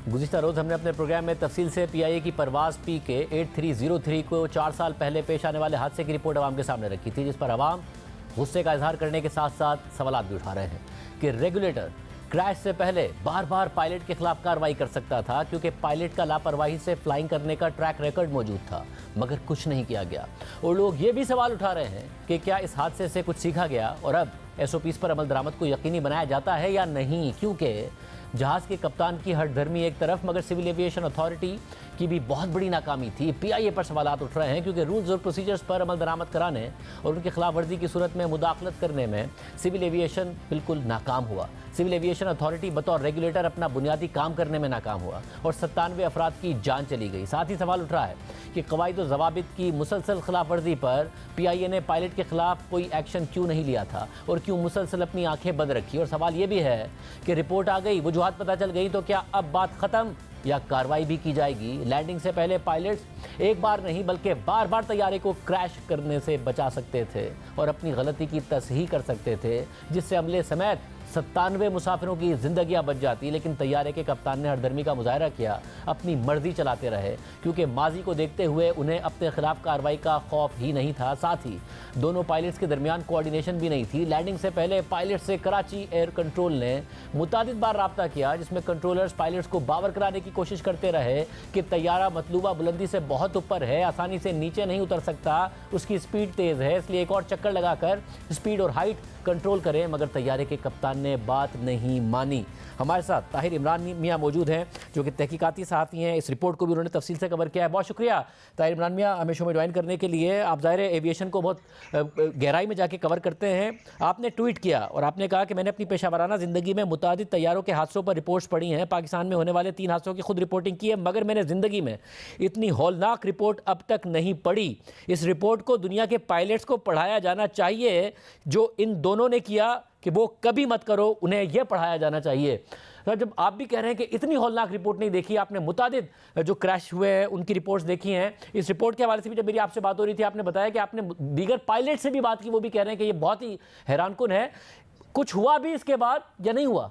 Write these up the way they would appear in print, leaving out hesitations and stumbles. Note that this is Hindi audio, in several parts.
गुज़िश्ता रोज़ हमने अपने प्रोग्राम में तफसील से पीआईए की परवाज़ पी के 8303 को 4 साल पहले पेश आने वाले हादसे की रिपोर्ट आवाम के सामने रखी थी, जिस पर आवाम गुस्से का इजहार करने के साथ साथ सवाल भी उठा रहे हैं कि रेगुलेटर क्रैश से पहले बार बार पायलट के खिलाफ कार्रवाई कर सकता था, क्योंकि पायलट का लापरवाही से फ्लाइंग करने का ट्रैक रिकॉर्ड मौजूद था, मगर कुछ नहीं किया गया। और लोग ये भी सवाल उठा रहे हैं कि क्या इस हादसे से कुछ सीखा गया और अब एसओपीज़ पर अमल दरामद को यकीनी बनाया जाता है या नहीं, क्योंकि जहाज़ के कप्तान की हठधर्मी एक तरफ, मगर सिविल एविएशन अथॉरिटी की भी बहुत बड़ी नाकामी थी। पीआईए पर सवालात उठ रहे हैं क्योंकि रूल्स और प्रोसीजर्स पर अमल दरामद कराने और उनकी खिलाफ वर्जी की सूरत में मुदाखलत करने में सिविल एविएशन बिल्कुल नाकाम हुआ। सिविल एविएशन अथॉरिटी बतौर रेगुलेटर अपना बुनियादी काम करने में नाकाम हुआ और 97 अफराद की जान चली गई। साथ ही सवाल उठ रहा है कि कवायद और ज़वाबित की मुसलसल खिलाफ वर्जी पर पीआईए ने पायलट के खिलाफ कोई एक्शन क्यों नहीं लिया था और क्यों मुसलसल अपनी आंखें बंद रखी। और सवाल ये भी है कि रिपोर्ट आ गई, वजूहात पता चल गई, तो क्या अब बात खत्म या कार्रवाई भी की जाएगी? लैंडिंग से पहले पायलट्स एक बार नहीं बल्कि बार बार तैयारे को क्रैश करने से बचा सकते थे और अपनी गलती की तसहीह कर सकते थे, जिससे अमले समेत 97 मुसाफिरों की जिंदगियां बच जाती। लेकिन तैयारे के कप्तान ने हठधर्मी का मुजाहरा किया, अपनी मर्जी चलाते रहे, क्योंकि माजी को देखते हुए उन्हें अपने खिलाफ कार्रवाई का खौफ ही नहीं था। साथ ही दोनों पायलट्स के दरमियान कोऑर्डिनेशन भी नहीं थी। लैंडिंग से पहले पायलट से कराची एयर कंट्रोल ने मुतादिद बार राब्ता किया, जिसमें कंट्रोलर्स पायलट्स को बावर कराने की कोशिश करते रहे कि तैयारा मतलूबा बुलंदी से बहुत ऊपर है, आसानी से नीचे नहीं उतर सकता, उसकी स्पीड तेज़ है, इसलिए एक और चक्कर लगाकर स्पीड और हाइट कंट्रोल करें। मगर तैयारे के कप्तान ने बात नहीं मानी। हमारे साथ ताहिर इमरान मियाँ मौजूद हैं, जो कि तहकीकाती सहाफ़ी हैं। इस रिपोर्ट को भी उन्होंने तफसील से कवर किया है। बहुत शुक्रिया ताहिर इमरान मियाँ हमें शो में ज्वाइन करने के लिए। आप ज़ाहिर एविएशन को बहुत गहराई में जाके कवर करते हैं। आपने ट्वीट किया और आपने कहा कि मैंने अपनी पेशावराना ज़िंदगी में मुतादिद तैयारों के हादसों पर रिपोर्ट्स पढ़ी हैं, पाकिस्तान में होने वाले 3 हादसों की खुद रिपोर्टिंग की है, मगर मैंने ज़िंदगी में इतनी हौलनाक रिपोर्ट अब तक नहीं पढ़ी। इस रिपोर्ट को दुनिया के पायलट्स को पढ़ाया जाना चाहिए, जो इन दोनों ने किया कि वो कभी मत करो, उन्हें यह पढ़ाया जाना चाहिए। तो जब आप भी कह रहे हैं कि इतनी हौलनाक रिपोर्ट नहीं देखी, आपने मुतादिद जो क्रैश हुए हैं उनकी रिपोर्ट्स देखी हैं, इस रिपोर्ट के हवाले से भी जब मेरी आपसे बात हो रही थी, आपने बताया कि आपने दीगर पायलट से भी बात की, वो भी कह रहे हैं कि ये बहुत ही हैरानकुन है। कुछ हुआ भी इसके बाद या नहीं हुआ?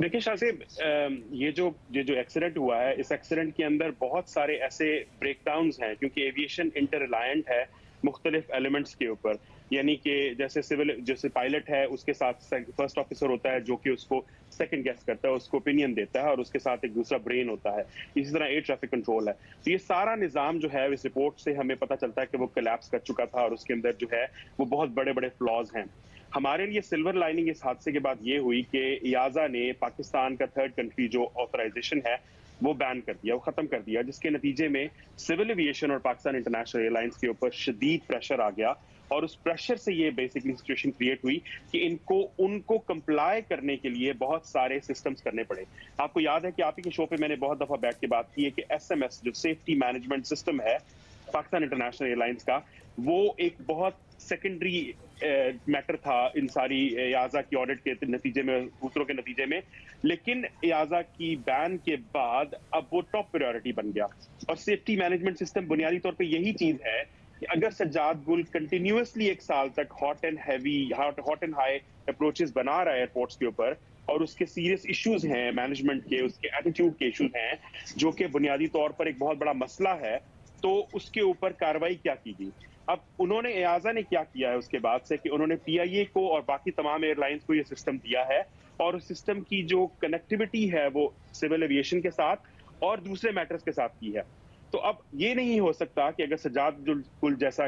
देखिए शाह साहब, ये जो एक्सीडेंट हुआ है, इस एक्सीडेंट के अंदर बहुत सारे ऐसे ब्रेकडाउन्स हैं, क्योंकि एविएशन इंटर रिलायंट है मुख्तलिफ एलिमेंट्स के ऊपर। यानी कि जैसे पायलट है, उसके साथ फर्स्ट ऑफिसर होता है जो कि उसको सेकंड गेस करता है, उसको ओपिनियन देता है, और उसके साथ एक दूसरा ब्रेन होता है। इसी तरह एयर ट्रैफिक कंट्रोल है। तो ये सारा निज़ाम जो है, इस रिपोर्ट से हमें पता चलता है कि वो कोलैप्स कर चुका था और उसके अंदर जो है वो बहुत बड़े बड़े फ्लॉज हैं। हमारे लिए सिल्वर लाइनिंग इस हादसे के बाद ये हुई कि याजा ने पाकिस्तान का थर्ड कंट्री जो ऑथराइजेशन है वो बैन कर दिया, वो खत्म कर दिया, जिसके नतीजे में सिविल एविएशन और पाकिस्तान इंटरनेशनल एयरलाइंस के ऊपर शदीद प्रेशर आ गया। और उस प्रेशर से ये बेसिकली सिचुएशन क्रिएट हुई कि उनको कंप्लाई करने के लिए बहुत सारे सिस्टम्स करने पड़े। आपको याद है कि आप ही के शो पे मैंने बहुत दफा बैठ के बात की है कि एसएमएस जो सेफ्टी मैनेजमेंट सिस्टम है पाकिस्तान इंटरनेशनल एयरलाइंस का, वो एक बहुत सेकेंडरी मैटर था इन सारी याजा की ऑडिट के नतीजे में, सूत्रों के नतीजे में। लेकिन याजा की बैन के बाद अब वो टॉप प्रायोरिटी बन गया। और सेफ्टी मैनेजमेंट सिस्टम बुनियादी तौर पे यही चीज है कि अगर सज्जाद गुल कंटिन्यूअसली 1 साल तक हॉट एंड हाई अप्रोचेस बना रहा है एयरपोर्ट्स के ऊपर, और उसके सीरियस इश्यूज हैं मैनेजमेंट के, उसके एटीट्यूड के इश्यूज हैं, जो कि बुनियादी तौर पर एक बहुत बड़ा मसला है, तो उसके ऊपर कार्रवाई क्या की गई। अब उन्होंने एयाजा ने क्या किया है उसके बाद से कि उन्होंने पीआईए को और बाकी तमाम एयरलाइंस को ये सिस्टम दिया है, और उस सिस्टम की जो कनेक्टिविटी है वो सिविल एविएशन के साथ और दूसरे मैटर्स के साथ की है। तो अब ये नहीं हो सकता कि अगर सज्जाद गुल जैसा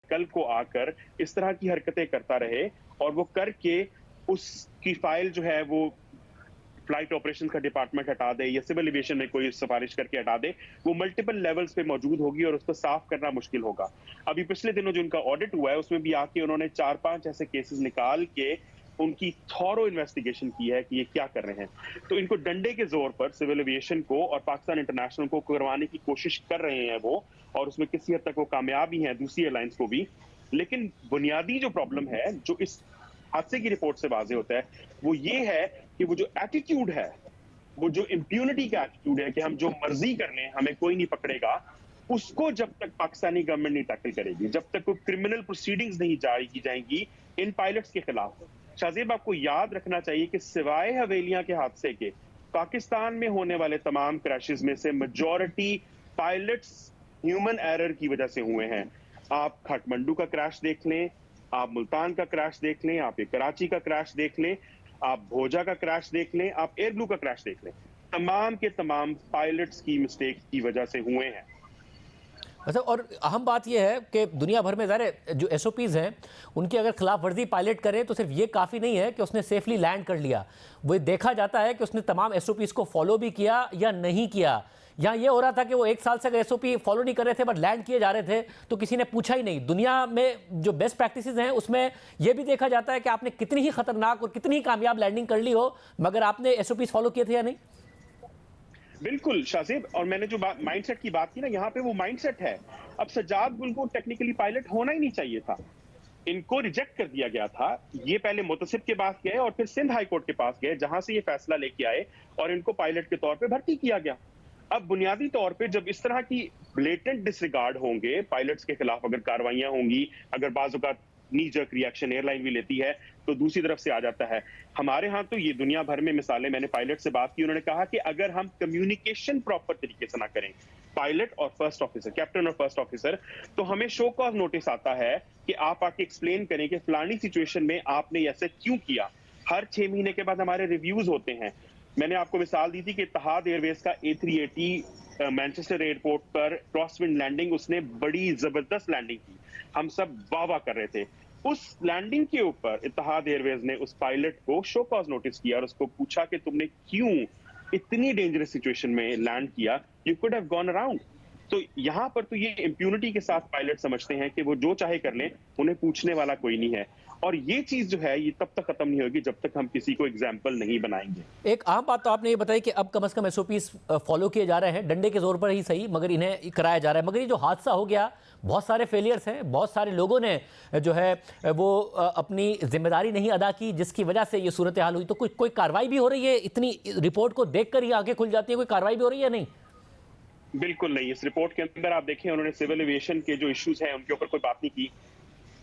कल को आकर इस तरह की हरकतें करता रहे और वो करके उसकी फाइल जो है वो फ्लाइट ऑपरेशन का डिपार्टमेंट हटा दे या सिविल एविएशन में कोई सिफारिश करके हटा दे, वो मल्टीपल लेवल्स पे मौजूद होगी और उसको साफ करना मुश्किल होगा। अभी पिछले दिनों जो उनका ऑडिट हुआ है उसमें भी आके उन्होंने 4-5 ऐसे केसेस निकाल के उनकी थॉरो इन्वेस्टिगेशन की है कि ये क्या कर रहे हैं। तो इनको डंडे के जोर पर सिविल एविएशन को और पाकिस्तान इंटरनेशनल को करवाने की कोशिश कर रहे हैं वो, और उसमें किसी हद तक वो कामयाबी है, दूसरी एयरलाइंस को भी। लेकिन बुनियादी जो प्रॉब्लम है जो इस हादसे की रिपोर्ट से वाजे होता है वो ये है कि वो जो एटीट्यूड है, वो जो इम्प्यूनिटी का एटीट्यूड है कि हम जो मर्जी कर लें, हमें कोई नहीं पकड़ेगा, उसको जब तक पाकिस्तानी गवर्नमेंट नहीं टैकल करेगी, जब तक कोई क्रिमिनल प्रोसीडिंग्स नहीं जारी की जाएंगी इन पायलट्स के खिलाफ। शाहजेब, आपको याद रखना चाहिए कि सिवाय हवेलियां के हादसे के पाकिस्तान में होने वाले तमाम क्रैशेस में से मेजॉरिटी पायलट्स ह्यूमन एरर की वजह से हुए हैं। आप काठमांडू का क्रैश देख लें, आप मुल्तान का क्रैश देख लें, आप ये कराची का क्रैश देख लें, आप भोजा का क्रैश देख लें, आप एयर ब्लू का क्रैश देख लें, तमाम के तमाम पायलट्स की मिस्टेक की वजह से हुए हैं। अच्छा, और अहम बात यह है कि दुनिया भर में ज़ाहिर जो एसओपीज़ हैं उनकी अगर खिलाफ वर्जी पायलट करे तो सिर्फ ये काफ़ी नहीं है कि उसने सेफली लैंड कर लिया, वो देखा जाता है कि उसने तमाम एसओपीज़ को फॉलो भी किया या नहीं किया। यहाँ ये हो रहा था कि वो 1 साल से अगर एसओपी फॉलो नहीं कर रहे थे बट लैंड किए जा रहे थे तो किसी ने पूछा ही नहीं। दुनिया में जो बेस्ट प्रैक्टिसेस हैं उसमें ये भी देखा जाता है कि आपने कितनी ही खतरनाक और कितनी ही कामयाब लैंडिंग कर ली हो मगर आपने एसओपीज़ फॉलो किए थे या नहीं। बिल्कुल शासिब, और मैंने जो माइंडसेट की बात की ना, यहाँ पे वो माइंडसेट है। अब सज्जाद गुल को टेक्निकली पायलट होना ही नहीं चाहिए था, इनको रिजेक्ट कर दिया गया था। ये पहले मुतसिब के पास गए और फिर सिंध हाई कोर्ट के पास गए, जहां से ये फैसला लेके आए और इनको पायलट के तौर पे भर्ती किया गया। अब बुनियादी तौर पे जब इस तरह की ब्लेटेंट डिसरिगार्ड होंगे, पायलट्स के खिलाफ अगर कार्रवाइयां होंगी, अगर बाज़ औक़ात नी जर्क रिएक्शन एयरलाइन भी लेती है तो दूसरी तरफ से आ जाता है। हमारे यहाँ तो ये दुनिया भर में मिसालें, मैंने पायलट से बात की, उन्होंने कहा कि अगर हम कम्युनिकेशन प्रॉपर तरीके से ना करें, पायलट और फर्स्ट ऑफिसर, कैप्टन और फर्स्ट ऑफिसर, तो हमें शो कॉज नोटिस आता है कि आप आके एक्सप्लेन करें कि फलानी सिचुएशन में आपने ऐसे क्यों किया। हर 6 महीने के बाद हमारे रिव्यूज होते हैं। मैंने आपको मिसाल दी थी कि इत्तेहाद एयरवेज का A380 मैनचेस्टर एयरपोर्ट पर क्रॉसविंड लैंडिंग, उसने बड़ी जबरदस्त लैंडिंग की, हम सब वाह वाह कर रहे थे। उस लैंडिंग के ऊपर इत्तेहाद एयरवेज ने उस पायलट को शो कॉज नोटिस किया और उसको पूछा कि तुमने क्यों इतनी डेंजरस सिचुएशन में लैंड किया, you could have gone around. तो यहाँ पर तो ये इम्प्यूनिटी के साथ पायलट समझते हैं कि वो जो चाहे कर लें, उन्हें पूछने वाला कोई नहीं है। और ये चीज जो है ये तब तक खत्म नहीं होगी जब तक हम किसी को एग्जाम्पल नहीं बनाएंगे। एक आम बात तो आपने ये बताई कि अब कम से कम एसओपीज फॉलो किए जा रहे हैं, डंडे के जोर पर ही सही, मगर इन्हें कराया जा रहा है। मगर ये जो हादसा हो गया, बहुत सारे फेलियर्स हैं, बहुत सारे लोगों ने जो है वो अपनी जिम्मेदारी नहीं अदा की, जिसकी वजह से ये सूरत हाल हुई। तो कोई कार्रवाई भी हो रही है? इतनी रिपोर्ट को देखकर ही आंखें खुल जाती है, कोई कार्रवाई भी हो रही है या नहीं? बिल्कुल नहीं। इस रिपोर्ट के अंदर आप देखें, उन्होंने सिविल एविएशन के जो इश्यूज हैं उनके ऊपर कोई बात नहीं की।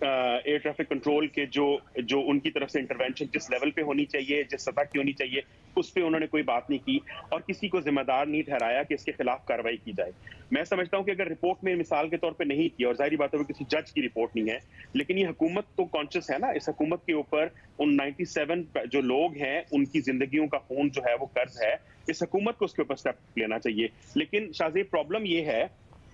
एयर ट्रैफिक कंट्रोल के जो उनकी तरफ से इंटरवेंशन जिस लेवल पे होनी चाहिए, जिस सतह की होनी चाहिए, उस पे उन्होंने कोई बात नहीं की और किसी को जिम्मेदार नहीं ठहराया कि इसके खिलाफ कार्रवाई की जाए। मैं समझता हूं कि अगर रिपोर्ट में मिसाल के तौर पे नहीं की, और जाहिर बात है वो किसी जज की रिपोर्ट नहीं है, लेकिन ये हुकूमत तो कॉन्शियस है ना, इस हुकूमत के ऊपर उन 97 जो लोग हैं उनकी जिंदगियों का खून जो है वो कर्ज है, इस हुकूमत को उसके ऊपर स्टेप लेना चाहिए। लेकिन शाहजेब, प्रॉब्लम ये है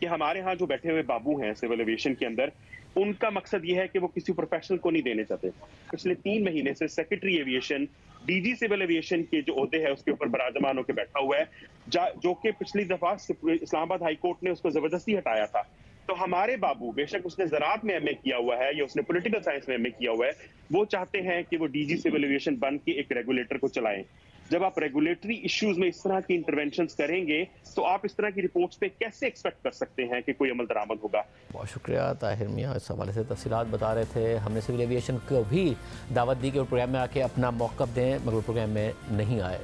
कि हमारे यहाँ जो बैठे हुए बाबू हैं सिविल एविएशन के अंदर, उनका मकसद ये है कि वो किसी प्रोफेशनल को नहीं देने चाहते। पिछले 3 महीने से secretary aviation, DG civil aviation के जो ओहदे है उसके ऊपर बराजमान होकर बैठा हुआ है, जो कि पिछली दफा इस्लामाबाद हाई कोर्ट ने उसको जबरदस्ती हटाया था। तो हमारे बाबू, बेशक उसने ज़राअत में एमए किया हुआ है या उसने पॉलिटिकल साइंस में एमए किया हुआ है, वो चाहते हैं कि वो डीजी सिविल एविएशन बन के एक रेगुलेटर को चलाएं। जब आप रेगुलेटरी इश्यूज में इस तरह की इंटरवेंशंस करेंगे तो आप इस तरह की रिपोर्ट्स पे कैसे एक्सपेक्ट कर सकते हैं कि कोई अमल दरामद होगा। बहुत शुक्रिया ताहिर मियां, इस हवाले से तफसीलात बता रहे थे। हमने सिविल एविएशन को भी दावत दी कि वो प्रोग्राम में आके अपना मौक़िफ़ दें, मगर प्रोग्राम में नहीं आए।